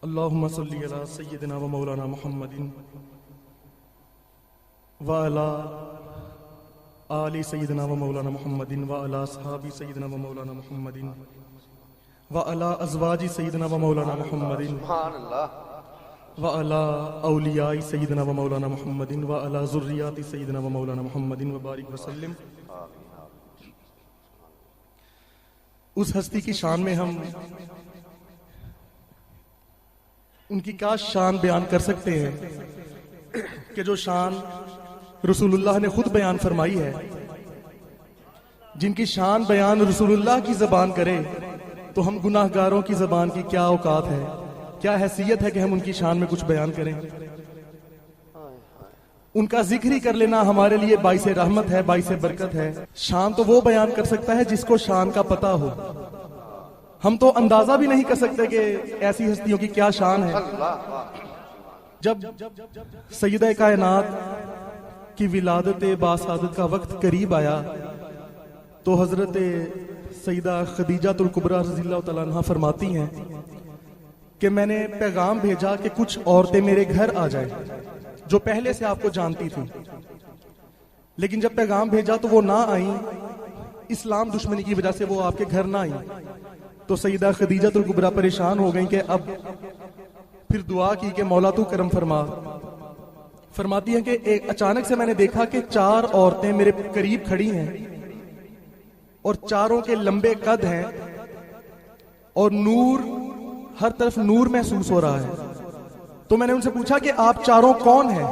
اللہم صلی علی سیدنا و مولانا محمد وعلی آل سیدنا و مولانا محمد وعلی اصحاب سیدنا و مولانا محمد وعلی ازواج سیدنا و مولانا محمد وعلی اولیاء سیدنا و مولانا محمد وعلی ذریات سیدنا و مولانا محمد وبارک وسلم۔ اس ہستی کی شان میں ہم ان کی کیا شان بیان کر سکتے ہیں کہ جو شان رسول اللہ نے خود بیان فرمائی ہے۔ جن کی شان بیان رسول اللہ کی زبان کرے تو ہم گناہ گاروں کی زبان کی کیا اوقات ہے، کیا حیثیت ہے کہ ہم ان کی شان میں کچھ بیان کریں۔ ان کا ذکر ہی کر لینا ہمارے لیے باعث رحمت ہے، باعث برکت ہے۔ شان تو وہ بیان کر سکتا ہے جس کو شان کا پتہ ہو۔ ہم تو اندازہ بھی نہیں کر سکتے کہ ایسی ہستیوں کی کیا شان ہے۔ جب سیدہ کائنات کی ولادت باسعادت کا وقت قریب آیا تو حضرت سیدہ خدیجہ الکبریٰ رضی اللہ تعالیٰ عنہ فرماتی ہیں کہ میں نے پیغام بھیجا کہ کچھ عورتیں میرے گھر آ جائیں جو پہلے سے آپ کو جانتی تھی، لیکن جب پیغام بھیجا تو وہ نہ آئیں، اسلام دشمنی کی وجہ سے وہ آپ کے گھر نہ آئیں۔ تو سیدہ خدیجہ الکبریٰ پریشان ہو گئیں کہ اب پھر دعا کی کہ مولا تو کرم فرما۔ فرماتی ہیں کہ ایک اچانک سے میں نے دیکھا کہ 4 عورتیں میرے قریب کھڑی ہیں اور چاروں کے لمبے قد ہیں اور نور، ہر طرف نور محسوس ہو رہا ہے۔ تو میں نے ان سے پوچھا کہ آپ چاروں کون ہیں؟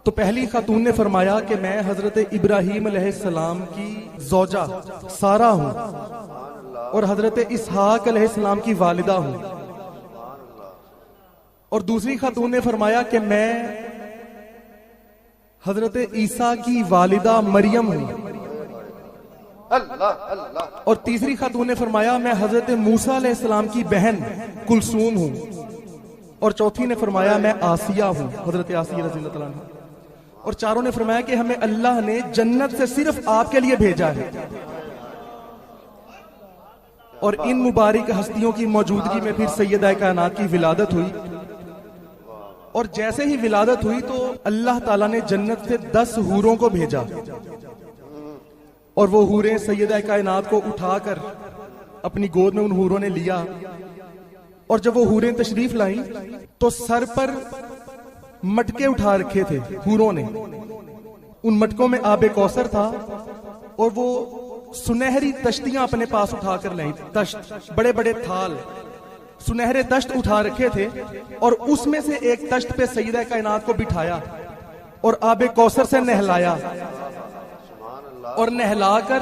تو پہلی خاتون نے فرمایا کہ میں حضرت ابراہیم علیہ السلام کی زوجہ سارہ ہوں اور حضرت اسحاق علیہ السلام کی والدہ ہوں۔ اور دوسری خاتون نے فرمایا کہ میں حضرت عیسیٰ کی والدہ مریم ہوں۔ اور تیسری خاتون نے فرمایا میں حضرت موسیٰ علیہ السلام کی بہن کلثوم ہوں۔ اور چوتھی نے فرمایا میں آسیہ ہوں، حضرت آسیہ رضی اللہ تعالیٰ عنہ۔ اور چاروں نے فرمایا کہ ہمیں اللہ نے جنت سے صرف آپ کے لیے بھیجا ہے۔ اور ان مبارک ہستیوں کی موجودگی میں پھر سیدہ کائنات کی ولادت ہوئی، اور جیسے ہی ولادت ہوئی تو اللہ تعالیٰ نے جنت سے 10 حوروں کو بھیجا، اور وہ حوریں سیدہ کائنات کو اٹھا کر اپنی گود میں ان حوروں نے لیا۔ اور جب وہ حوریں تشریف لائیں تو سر پر مٹکے اٹھا رکھے تھے حوروں نے، ان مٹکوں میں آب کوثر تھا، اور وہ سنہری تشتیاں اپنے پاس اٹھا کر لائیں، تشت، بڑے بڑے تھال، سنہرے تشت اٹھا رکھے تھے، اور اس میں سے ایک تشت پہ سیدہ کائنات کو بٹھایا اور آب کوثر سے نہلایا، اور نہلا کر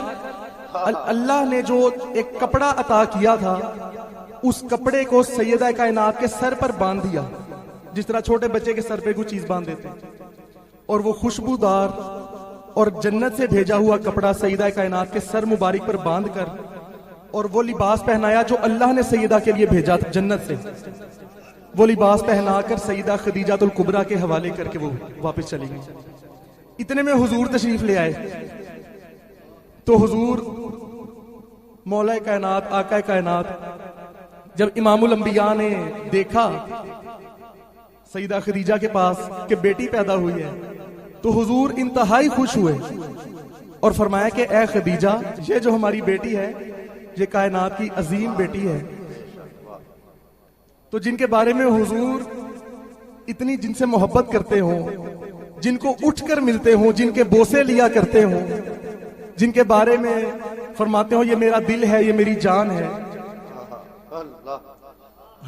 اللہ نے جو ایک کپڑا عطا کیا تھا اس کپڑے کو سیدہ کائنات کے سر پر باندھ دیا، جس طرح چھوٹے بچے کے سر پہ کوئی چیز باندھ دیتے، اور وہ خوشبودار اور جنت سے بھیجا ہوا کپڑا سیدہ کائنات کے سر مبارک پر باندھ کر اور وہ لباس پہنایا جو اللہ نے سیدہ کے لیے بھیجا تھا جنت سے، وہ لباس پہنا کر سیدہ خدیجہ الکبریٰ کے حوالے کر کے وہ واپس چلی گئی۔ اتنے میں حضور تشریف لے آئے تو حضور مولا کائنات، آقا کائنات، جب امام الانبیاء نے دیکھا سیدہ خدیجہ کے پاس کہ بیٹی پیدا ہوئی ہے تو حضور انتہائی خوش ہوئے اور فرمایا کہ اے خدیجہ، یہ جو ہماری بیٹی ہے یہ کائنات کی عظیم بیٹی ہے۔ تو جن کے بارے میں حضور اتنی جن سے محبت کرتے ہوں، جن کو اٹھ کر ملتے ہوں، جن کے بوسے لیا کرتے ہوں، جن کے بارے میں فرماتے ہوں یہ میرا دل ہے، یہ میری جان ہے،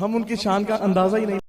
ہم ان کی شان کا اندازہ ہی نہیں